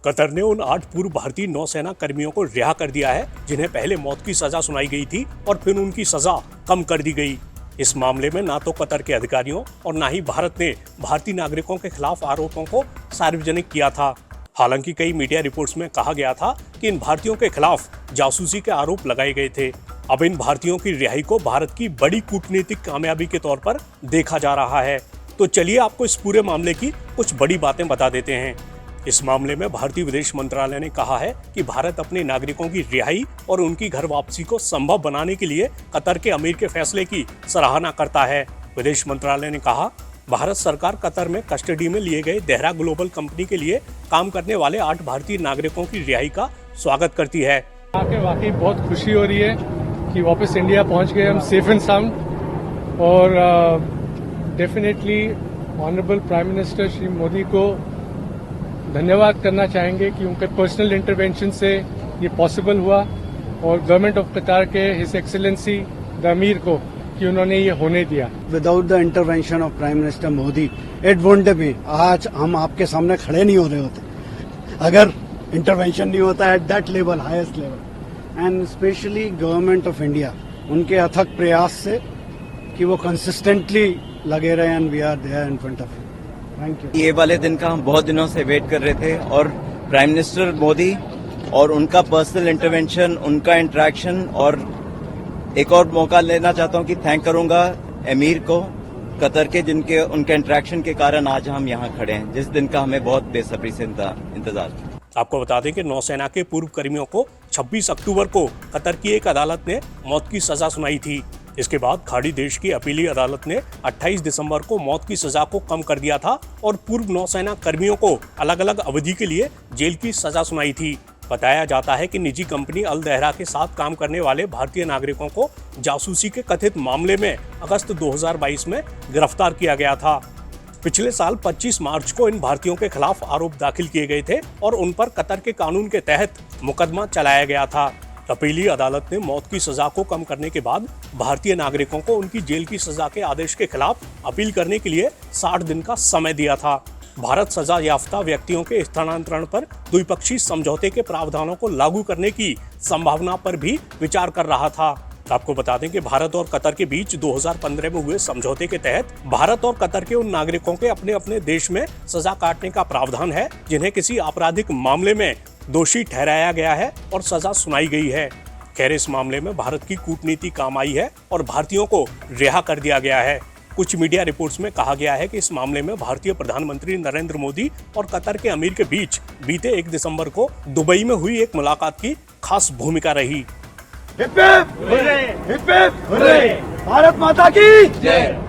Qatar ने उन 8 पूर्व भारतीय नौसेना कर्मियों को रिहा कर दिया है जिन्हें पहले मौत की सजा सुनाई गई थी और फिर उनकी सजा कम कर दी गई। इस मामले में ना तो कतर के अधिकारियों और ना ही भारत ने भारतीय नागरिकों के खिलाफ आरोपों को सार्वजनिक किया था। हालांकि कई मीडिया रिपोर्ट्स में कहा गया था कि इन भारतीयों के खिलाफ जासूसी के आरोप लगाए गए थे। अब इन भारतीयों की रिहाई को भारत की बड़ी कूटनीतिक कामयाबी के तौर पर देखा जा रहा है। तो चलिए आपको इस पूरे मामले की कुछ बड़ी बातें बता देते हैं। इस मामले में भारतीय विदेश मंत्रालय ने कहा है कि भारत अपने नागरिकों की रिहाई और उनकी घर वापसी को संभव बनाने के लिए कतर के अमीर के फैसले की सराहना करता है। विदेश मंत्रालय ने कहा, भारत सरकार कतर में कस्टडी में लिए गए देहरा ग्लोबल कंपनी के लिए काम करने वाले 8 भारतीय नागरिकों की रिहाई का स्वागत करती है। आके वाकई बहुत खुशी हो रही है कि वापस इंडिया पहुंच गए हम सेफ एंड साउंड। और definitely honourable prime minister Shri Modi को धन्यवाद करना चाहेंगे कि उनके पर्सनल इंटरवेंशन से ये पॉसिबल हुआ, और गवर्नमेंट ऑफ कतार के हिज एक्सीलेंसी द अमीर को कि उन्होंने ये होने दिया। Without the intervention of prime minister Modi it won't be, आज हम आपके सामने खड़े नहीं हो रहे होते अगर इंटरवेंशन नहीं होता at that level, highest level. And specially government of India, उनके अथक प्रयास से कि वो कंसिस्टेंटली लगे रहे and we are there in front of you. Thank you. ये वाले दिन का हम बहुत दिनों से वेट कर रहे थे, और प्राइम मिनिस्टर मोदी और उनका पर्सनल इंटरवेंशन, उनका इंटरेक्शन, और एक और मौका लेना चाहता हूं कि थैंक करूंगा अमीर को कतर के, जिनके उनके इंटरेक्शन के कारण आज हम यहां खड़े हैं, जिस दिन का हमें बहुत बेसब्री से इंतजार था। आपको बता दें कि नौसेना के पूर्व कर्मियों को 26 अक्टूबर को कतर की एक अदालत ने मौत की सजा सुनाई थी। इसके बाद खाड़ी देश की अपीली अदालत ने 28 दिसंबर को मौत की सजा को कम कर दिया था और पूर्व नौसेना कर्मियों को अलग अलग अवधि के लिए जेल की सजा सुनाई थी। बताया जाता है कि निजी कंपनी अल देहरा के साथ काम करने वाले भारतीय नागरिकों को जासूसी के कथित मामले में अगस्त 2022 में गिरफ्तार किया गया था। पिछले साल 25 मार्च को इन भारतीयों के खिलाफ आरोप दाखिल किए गए थे और उन पर कतर के कानून के तहत मुकदमा चलाया गया था। अपीली अदालत ने मौत की सजा को कम करने के बाद भारतीय नागरिकों को उनकी जेल की सजा के आदेश के खिलाफ अपील करने के लिए 60 दिन का समय दिया था। भारत सजा याफ्ता व्यक्तियों के स्थानांतरण पर द्विपक्षीय समझौते के प्रावधानों को लागू करने की संभावना पर भी विचार कर रहा था। आपको बता दें कि भारत और कतर के बीच 2015 में हुए समझौते के तहत भारत और कतर के उन नागरिकों के अपने अपने देश में सजा काटने का प्रावधान है जिन्हें किसी आपराधिक मामले में दोषी ठहराया गया है और सजा सुनाई गई है। खैर, इस मामले में भारत की कूटनीति काम आई है और भारतीयों को रिहा कर दिया गया है। कुछ मीडिया रिपोर्ट्स में कहा गया है कि इस मामले में भारतीय प्रधानमंत्री नरेंद्र मोदी और कतर के अमीर के बीच बीते 1 दिसंबर को दुबई में हुई एक मुलाकात की खास भूमिका रही। Hip hip hurray! Hip hip hurray! Bharat माता की जय।